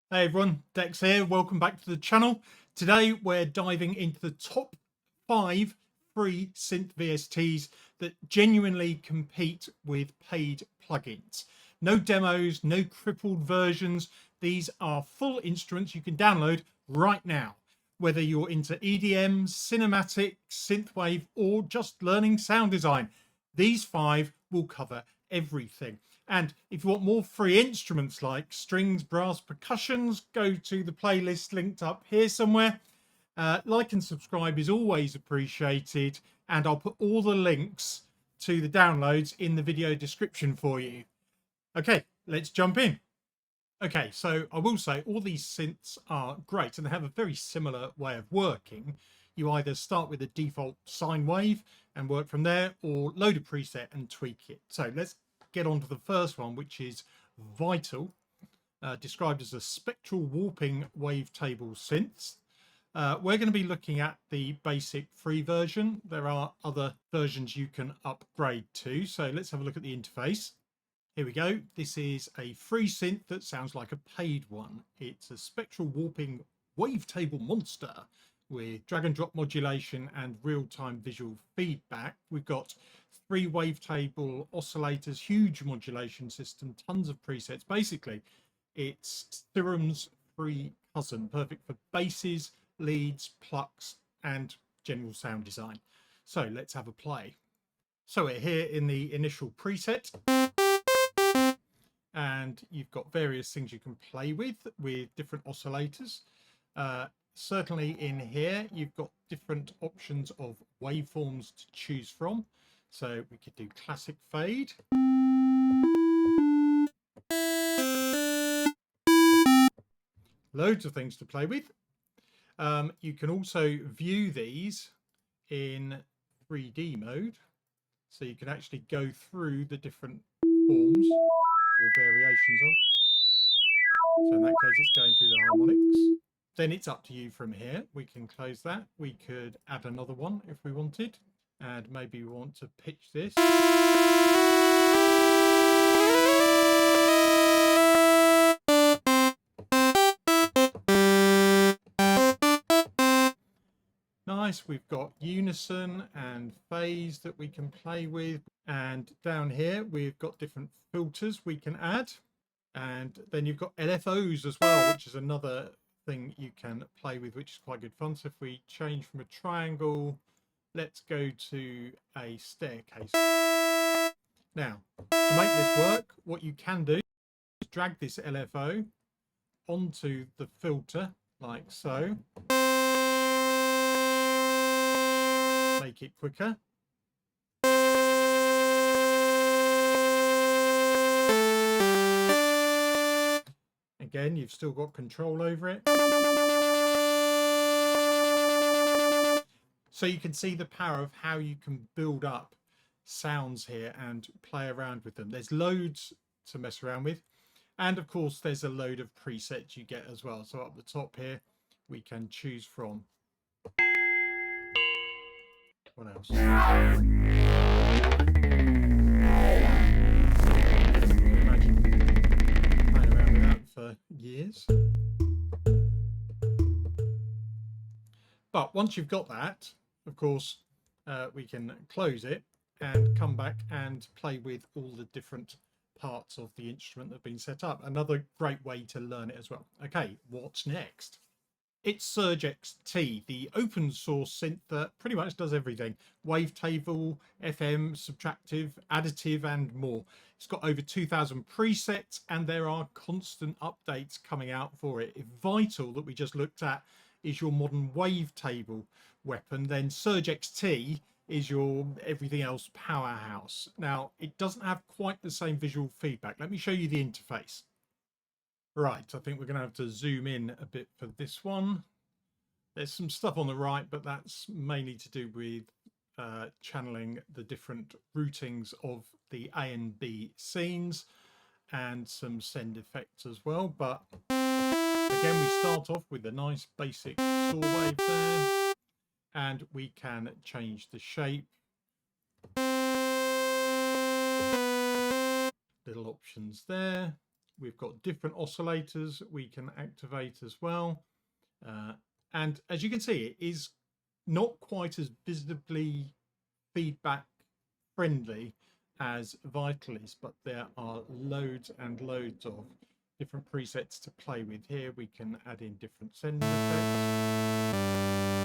Hey everyone, Dex here. Welcome back to the channel. Today we're diving into the top 5 free synth VSTs that genuinely compete with paid plugins. No demos, no crippled versions. These are full instruments you can download right now. Whether you're into EDM, cinematic, synthwave, or just learning sound design, these 5 will cover everything. And if you want more free instruments like strings, brass, percussions, go to the playlist linked up here somewhere. Like and subscribe is always appreciated. And I'll put all the links to the downloads in the video description for you. Okay, let's jump in. Okay, so I will say all these synths are great and they have a very similar way of working. You either start with a default sine wave and work from there, or load a preset and tweak it. So let's get on to the first one, which is Vital, described as a spectral warping wavetable synths. We're going to be looking at the basic free version. There are other versions you can upgrade to. So let's have a look at the interface. Here we go. This is a free synth that sounds like a paid one. It's a spectral warping wavetable monster with drag and drop modulation and real-time visual feedback. We've got 3 wavetable oscillators, huge modulation system, tons of presets. Basically, it's Thyrell's free cousin, perfect for basses, leads, plucks, and general sound design. So let's have a play. So we're here in the initial preset, and you've got various things you can play with different oscillators. Certainly in here, you've got different options of waveforms to choose from. So we could do classic fade. Loads of things to play with. You can also view these in 3D mode. So you can actually go through the different forms or variations of. So in that case, it's going through the harmonics. Then it's up to you from here. We can close that. We could add another one if we wanted. And maybe we want to pitch this. Nice. We've got unison and phase that we can play with. And down here, we've got different filters we can add. And then you've got LFOs as well, which is another thing you can play with, which is quite good fun. So if we change from a triangle, let's go to a staircase. Now, to make this work, what you can do is drag this LFO onto the filter like so. Make it quicker. Again, you've still got control over it. So you can see the power of how you can build up sounds here and play around with them. There's loads to mess around with. And of course, there's a load of presets you get as well. So up the top here, we can choose from. What else? Imagine playing around with that for years. But once you've got that, of course, we can close it and come back and play with all the different parts of the instrument that have been set up. Another great way to learn it as well. Okay, what's next? It's Surge XT, the open source synth that pretty much does everything. Wavetable, FM, subtractive, additive, and more. It's got over 2,000 presets, and there are constant updates coming out for it. If Vital, that we just looked at, is your modern wavetable weapon, then Surge XT is your everything else powerhouse. Now, it doesn't have quite the same visual feedback. Let me show you the interface. Right, I think we're going to have to zoom in a bit for this one. There's some stuff on the right, but that's mainly to do with channeling the different routings of the A and B scenes and some send effects as well. But again, we start off with a nice basic saw wave there, and we can change the shape. Little options there. we've got different oscillators we can activate as well. And as you can see, it is not quite as visibly feedback friendly as Vital is, but there are loads and loads of different presets to play with. Here we can add in different send effects.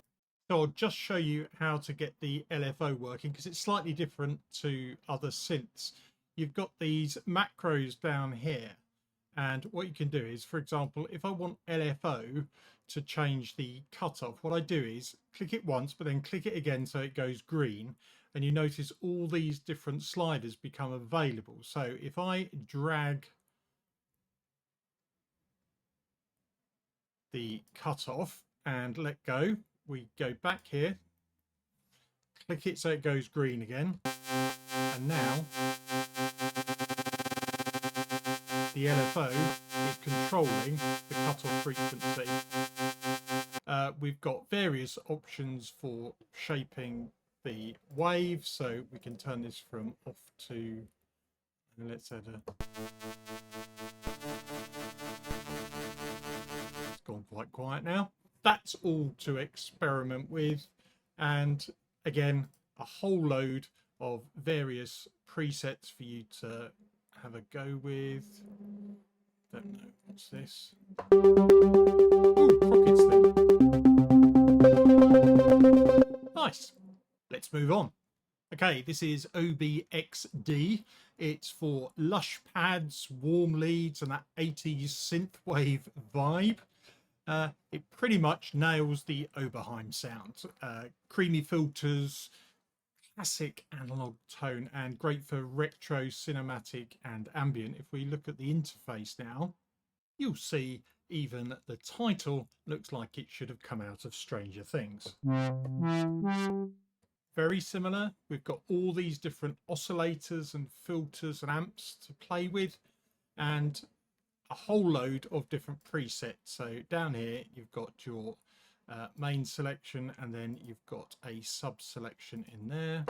So I'll just show you how to get the LFO working, because it's slightly different to other synths. You've got these macros down here, and what you can do is, for example, if I want LFO to change the cutoff, what I do is click it once, but then click it again so it goes green, and you notice all these different sliders become available. So if I drag the cutoff and let go, we go back here, click it so it goes green again, and now the LFO is controlling the cutoff frequency. We've got various options for shaping the wave, so we can turn this from off to, and let's add a, it's gone quite quiet now. That's all to experiment with, and again, a whole load of various presets for you to have a go with. Don't know, what's this? Ooh, Crockett's thing. Nice. Let's move on. Okay, this is OBXD. It's for lush pads, warm leads, and that 80s synthwave vibe. It pretty much nails the Oberheim sound. Creamy filters, classic analog tone, and great for retro, cinematic, and ambient. If we look at the interface now, you'll see even the title looks like it should have come out of Stranger Things. Very similar. We've got all these different oscillators and filters and amps to play with, and a whole load of different presets. So down here you've got your main selection, and then you've got a sub selection in there.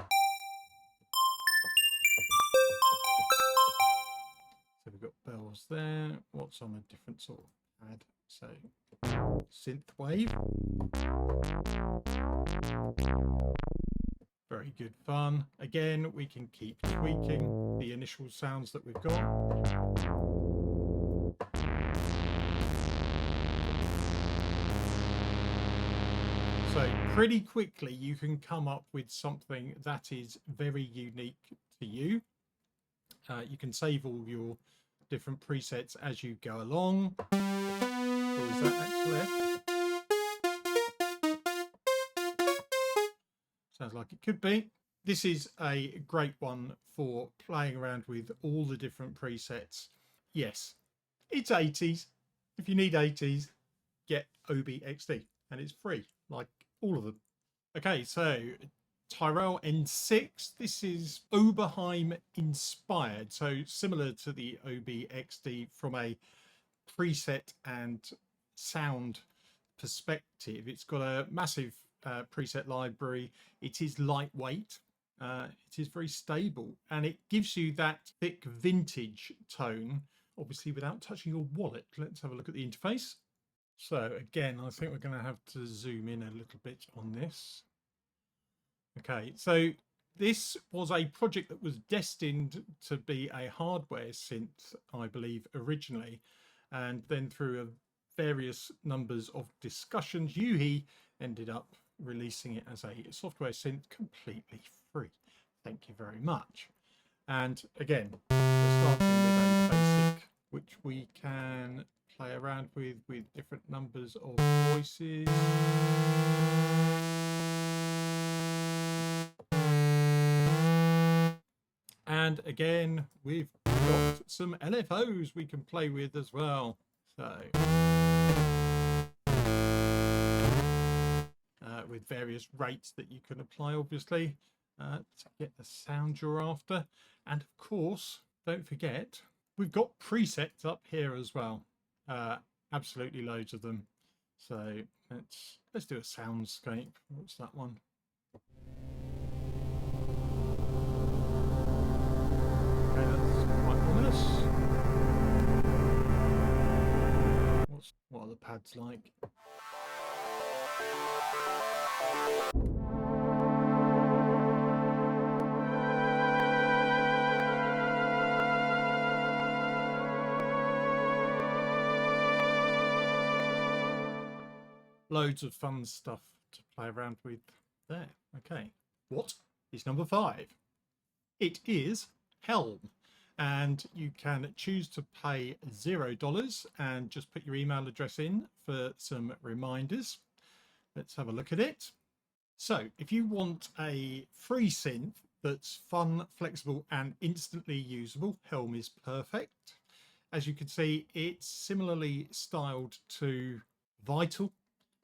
So we've got bells there. What's on a different sort of pad? So synthwave. Very good fun. Again, we can keep tweaking the initial sounds that we've got. So pretty quickly you can come up with something that is very unique to you. You can save all your different presets as you go along. Or is that actually it? Sounds like it could be. This is a great one for playing around with all the different presets. Yes, it's 80s. If you need 80s, get OBXD, and it's free, like all of them. Okay, so Tyrell N6. This is Oberheim inspired, so similar to the OBXD from a preset and sound perspective. It's got a massive preset library. It is lightweight. It is very stable, and it gives you that thick vintage tone, obviously without touching your wallet. Let's have a look at the interface. So again, I think we're going to have to zoom in a little bit on this. Okay, so this was a project that was destined to be a hardware synth, I believe, originally, and then through a various numbers of discussions, Yuhi ended up releasing it as a software synth completely free. Thank you very much. And again, we're starting with a basic, which we can play around with different numbers of voices. And again, we've got some LFOs we can play with as well. So with various rates that you can apply, obviously, to get the sound you're after. And of course, don't forget, we've got presets up here as well. Absolutely loads of them. So let's do a soundscape. What's that one? Okay, that's quite ominous. What are the pads like? Loads of fun stuff to play around with there. Okay, what is number 5? It is Helm, and you can choose to pay $0 and just put your email address in for some reminders. Let's have a look at it. So if you want a free synth that's fun, flexible and instantly usable, Helm is perfect. As you can see, it's similarly styled to Vital.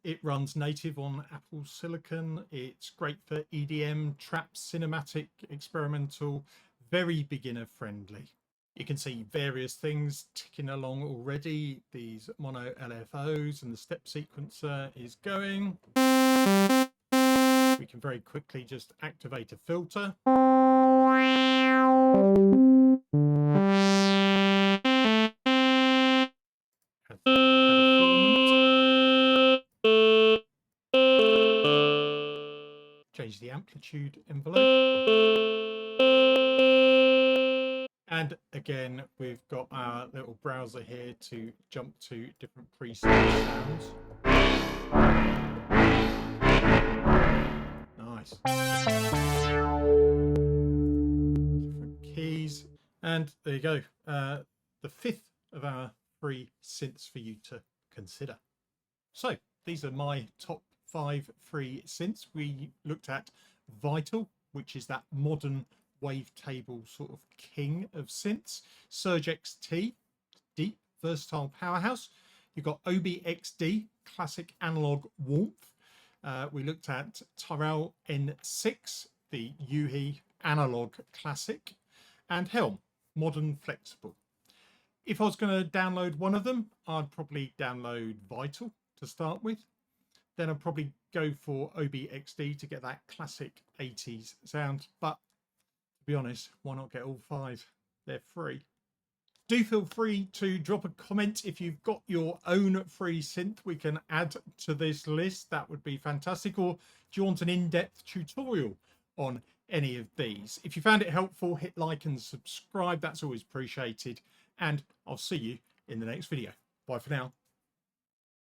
It runs native on Apple Silicon. It's great for EDM, trap, cinematic, experimental, very beginner friendly. You can see various things ticking along already. These mono LFOs and the step sequencer is going. We can very quickly just activate a filter. Change the amplitude envelope. And again, we've got our little browser here to jump to different preset sounds. Nice. Different keys. And there you go. The 5th of our free synths for you to consider. So these are my top 5 free synths. We looked at Vital, which is that modern wavetable sort of king of synths. Surge XT, deep, versatile powerhouse. You've got OBXD, classic analog warmth. We looked at Tyrell N6, the Yuhi analog classic, and Helm, modern flexible. If I was going to download one of them, I'd probably download Vital to start with. Then I'd probably go for OBXD to get that classic 80s sound. But to be honest, why not get all 5? They're free. Do feel free to drop a comment if you've got your own free synth we can add to this list. That would be fantastic. Or do you want an in-depth tutorial on any of these? If you found it helpful, hit like and subscribe. That's always appreciated. And I'll see you in the next video. Bye for now.